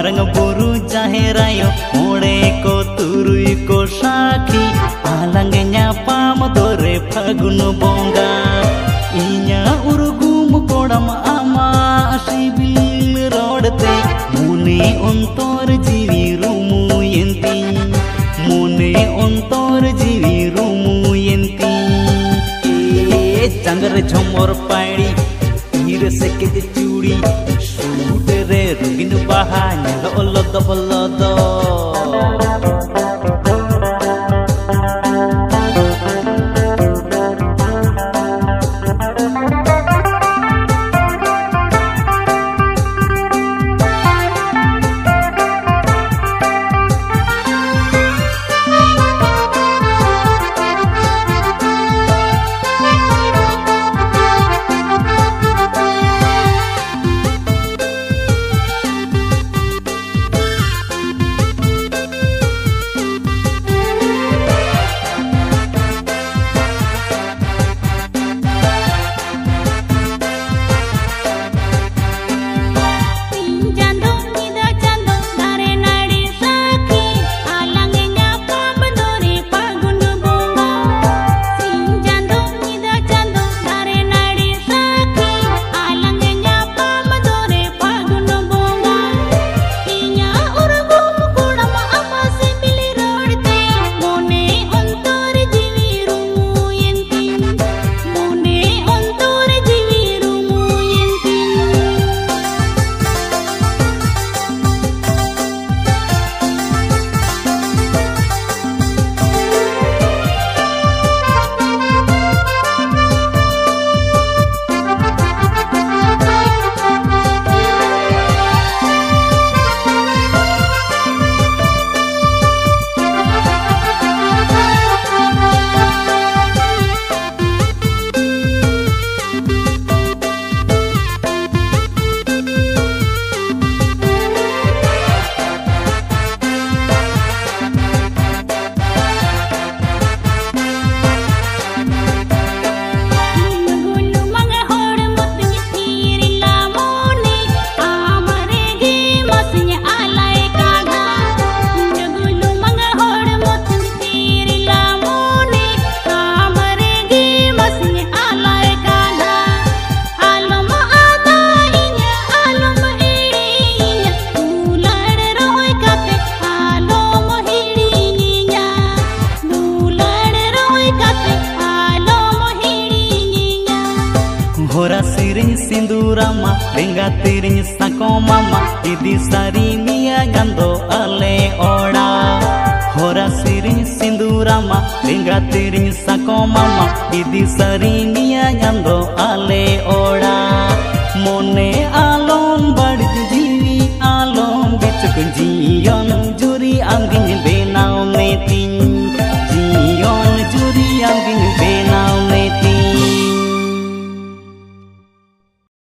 मारंग बुरु जाहेरायो मोड़े को तुरुई को साखी आलंग ᱧᱟᱯᱟᱢ दोरे फागुन बोंगा इñा उरुगुम कोड़म आमा सिबिल रोडते मुने अंतर जीवी रुमुयंती मुने अंतर जीवी रुमुयंती चंगर झमर पाड़ी हीर से के चूड़ी सूट रे रुगिन बाहा लो लद बलद Hora siriñ sindurama venga tiriñ sako mama idi sari mia gando ale oda Hora siriñ sindurama venga tiriñ sako mama idi sari mia gando ale oda Mone alom bad jiwi alom bichuk jiyon